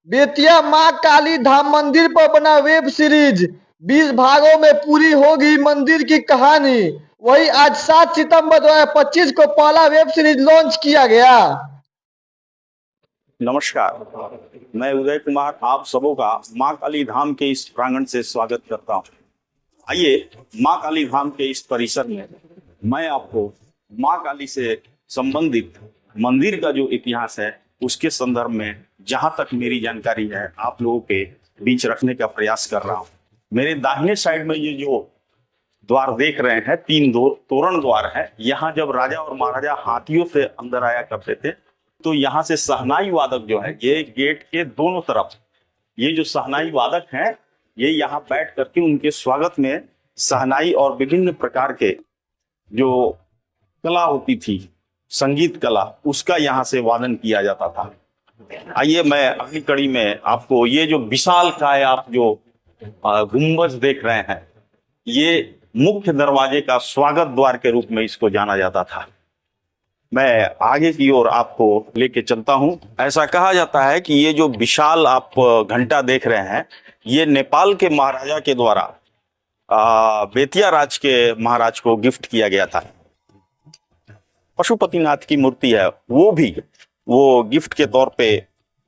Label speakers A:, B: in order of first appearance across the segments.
A: बेतिया मां काली धाम मंदिर पर बना वेब सीरीज 20 भागों में पूरी होगी मंदिर की कहानी। वही आज 7 सितंबर 2025 को पहला वेब सीरीज लॉन्च किया गया।
B: नमस्कार, मैं उदय कुमार आप सबों का मां काली धाम के इस प्रांगण से स्वागत करता हूं। आइए मां काली धाम के इस परिसर में मैं आपको मां काली से संबंधित मंदिर का जो इतिहास है उसके संदर्भ में जहां तक मेरी जानकारी है आप लोगों के बीच रखने का प्रयास कर रहा हूं। मेरे दाहिने साइड में ये जो द्वार देख रहे हैं, 3 तोरण द्वार है। यहाँ जब राजा और महाराजा हाथियों से अंदर आया करते थे तो यहाँ से शहनाई वादक जो है, ये गेट के दोनों तरफ ये जो शहनाई वादक हैं, ये यहाँ बैठ करके उनके स्वागत में शहनाई और विभिन्न प्रकार के जो कला होती थी, संगीत कला, उसका यहाँ से वादन किया जाता था। आइए मैं अगली कड़ी में आपको ये जो विशाल काय आप जो गुंबज देख रहे हैं, ये मुख्य दरवाजे का स्वागत द्वार के रूप में इसको जाना जाता था। मैं आगे की ओर आपको लेके चलता हूं। ऐसा कहा जाता है कि ये जो विशाल आप घंटा देख रहे हैं, ये नेपाल के महाराजा के द्वारा बेतिया राज के महाराज को गिफ्ट किया गया था। पशुपतिनाथ की मूर्ति है, वो गिफ्ट के तौर पे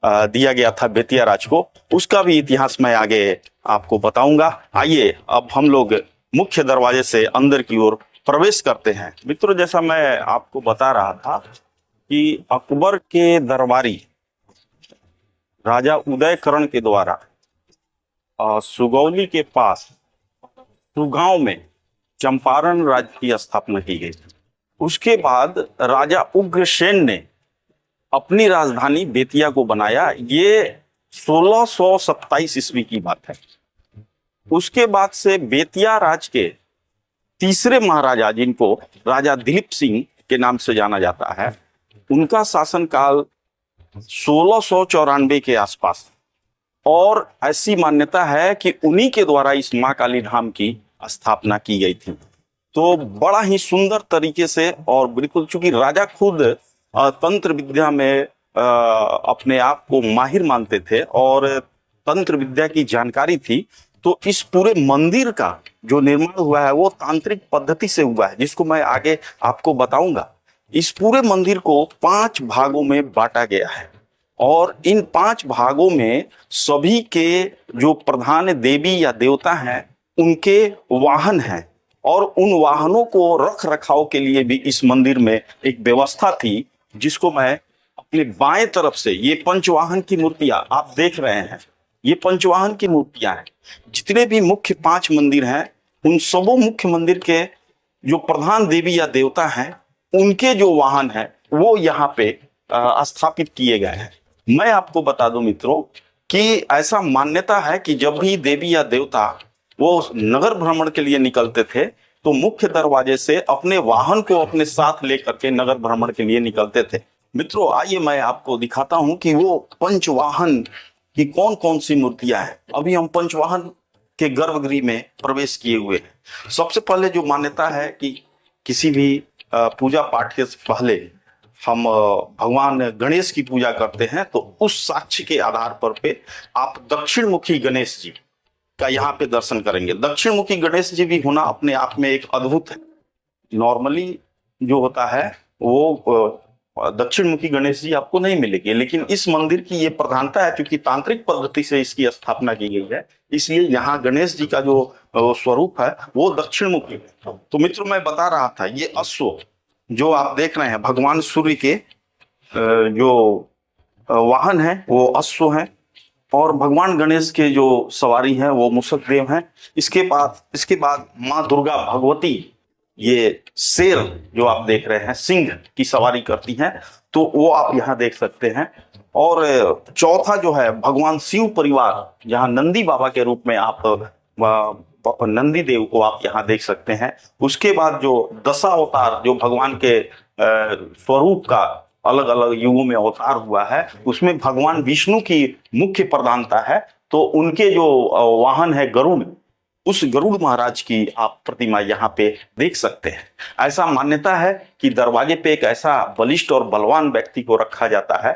B: दिया गया था बेतिया राज को। उसका भी इतिहास मैं आगे आपको बताऊंगा। आइए अब हम लोग मुख्य दरवाजे से अंदर की ओर प्रवेश करते हैं। मित्रों, जैसा मैं आपको बता रहा था कि अकबर के दरबारी राजा उदयकरण के द्वारा सुगौली के पास सुगांव में चंपारण राज्य की स्थापना की गई। उसके बाद राजा उग्रसेन ने अपनी राजधानी बेतिया को बनाया। ये 1627 ईस्वी की बात है। उसके बाद से बेतिया राज के तीसरे महाराजा, जिनको राजा दिलीप सिंह के नाम से जाना जाता है, उनका शासनकाल 1694 के आसपास, और ऐसी मान्यता है कि उन्हीं के द्वारा इस मां काली धाम की स्थापना की गई थी। तो बड़ा ही सुंदर तरीके से, और बिल्कुल चूंकि राजा खुद तंत्र विद्या में अपने आप को माहिर मानते थे और तंत्र विद्या की जानकारी थी, तो इस पूरे मंदिर का जो निर्माण हुआ है वो तांत्रिक पद्धति से हुआ है, जिसको मैं आगे आपको बताऊंगा। इस पूरे मंदिर को 5 भागों में बांटा गया है, और इन 5 भागों में सभी के जो प्रधान देवी या देवता हैं उनके वाहन हैं, और उन वाहनों को रख रखाव के लिए भी इस मंदिर में एक व्यवस्था थी, जिसको मैं अपने बाएं तरफ से, ये पंचवाहन की मूर्तियां आप देख रहे हैं, ये पंचवाहन की मूर्तियां हैं। जितने भी मुख्य 5 मंदिर हैं, उन सबों मुख्य मंदिर के जो प्रधान देवी या देवता हैं, उनके जो वाहन हैं वो यहाँ पे स्थापित किए गए हैं। मैं आपको बता दूं मित्रों कि ऐसा मान्यता है कि जब भी देवी या देवता वो नगर भ्रमण के लिए निकलते थे तो मुख्य दरवाजे से अपने वाहन को अपने साथ लेकर के नगर भ्रमण के लिए निकलते थे। मित्रों, आइए मैं आपको दिखाता हूं कि वो पंचवाहन की कौन कौन सी मूर्तियां हैं। अभी हम पंचवाहन के गर्भगृह में प्रवेश किए हुए हैं। सबसे पहले जो मान्यता है कि किसी भी पूजा पाठ के पहले हम भगवान गणेश की पूजा करते हैं, तो उस साक्ष्य के आधार पर आप दक्षिण मुखी गणेश जी का यहाँ पे दर्शन करेंगे। दक्षिण मुखी गणेश जी भी होना अपने आप में एक अद्भुत है। नॉर्मली जो होता है वो दक्षिण मुखी गणेश जी आपको नहीं मिलेंगे, लेकिन इस मंदिर की ये प्रधानता है, क्योंकि तांत्रिक पद्धति से इसकी स्थापना की गई है, इसलिए यहाँ गणेश जी का जो स्वरूप है वो दक्षिण मुखी है। तो मित्रों, मैं बता रहा था, ये अश्व जो आप देख रहे हैं, भगवान सूर्य के जो वाहन है वो अश्व है, और भगवान गणेश के जो सवारी हैं वो मूषक देव हैं। इसके बाद माँ दुर्गा भगवती ये शेर जो आप देख रहे हैं, सिंह की सवारी करती हैं, तो वो आप यहाँ देख सकते हैं। और चौथा जो है भगवान शिव परिवार, जहाँ नंदी बाबा के रूप में आप नंदी देव को आप यहाँ देख सकते हैं। उसके बाद जो दशावतार जो भगवान के स्वरूप का अलग अलग युगों में अवतार हुआ है, उसमें भगवान विष्णु की मुख्य प्रधानता है। तो उनके जो वाहन है गरुड़, उस गरुड़ महाराज की आप प्रतिमा यहाँ पे देख सकते हैं। ऐसा मान्यता है कि दरवाजे पे एक ऐसा बलिष्ठ और बलवान व्यक्ति को रखा जाता है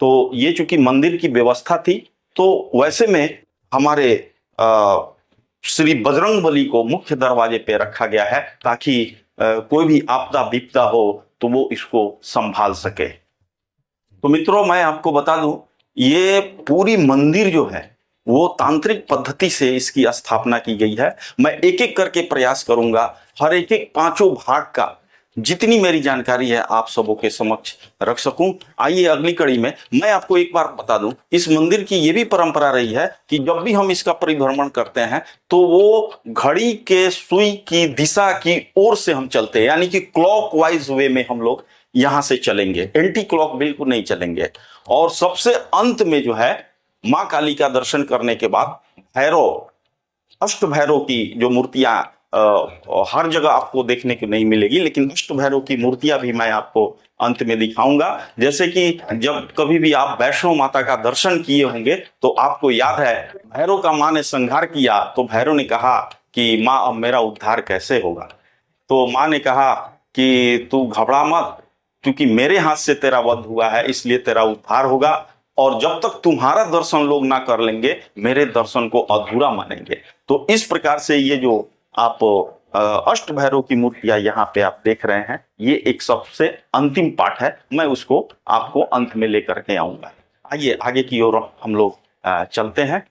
B: तो ये चूंकि मंदिर की व्यवस्था थी, तो वैसे में हमारे श्री बजरंगबली को मुख्य दरवाजे पे रखा गया है, ताकि कोई भी आपदा विपदा हो तो वो इसको संभाल सके। तो मित्रों, मैं आपको बता दूं, ये पूरी मंदिर जो है वो तांत्रिक पद्धति से इसकी स्थापना की गई है। मैं एक एक करके प्रयास करूंगा, हर एक एक पांचों भाग का जितनी मेरी जानकारी है आप सबों के समक्ष रख सकूं। आइए अगली कड़ी में मैं आपको एक बार बता दूं, इस मंदिर की ये भी परंपरा रही है कि जब भी हम इसका परिभ्रमण करते हैं तो वो घड़ी के सुई की दिशा की ओर से हम चलते हैं, यानी कि क्लॉकवाइज वे में हम लोग यहां से चलेंगे, एंटी क्लॉक बिल्कुल नहीं चलेंगे। और सबसे अंत में जो है मां काली का दर्शन करने के बाद भैरव, अष्ट भैरव की जो मूर्तियां हर जगह आपको देखने को नहीं मिलेगी, लेकिन अष्ट भैरव की मूर्तियां भी मैं आपको अंत में दिखाऊंगा। जैसे कि जब कभी भी आप वैष्णो माता का दर्शन किए होंगे तो आपको याद है भैरव का मां ने संहार किया, तो भैरव ने कहा कि मां अब मेरा उद्धार कैसे होगा। तो मां ने कहा कि तू घबरा मत, क्योंकि मेरे हाथ से तेरा वध हुआ है इसलिए तेरा उद्धार होगा, और जब तक तुम्हारा दर्शन लोग ना कर लेंगे मेरे दर्शन को अधूरा मानेंगे। तो इस प्रकार से ये जो आप अष्ट भैरव की मूर्तियां यहाँ पे आप देख रहे हैं, ये एक सबसे अंतिम पार्ट है, मैं उसको आपको अंत में लेकर के आऊंगा। आइए आगे की ओर हम लोग चलते हैं।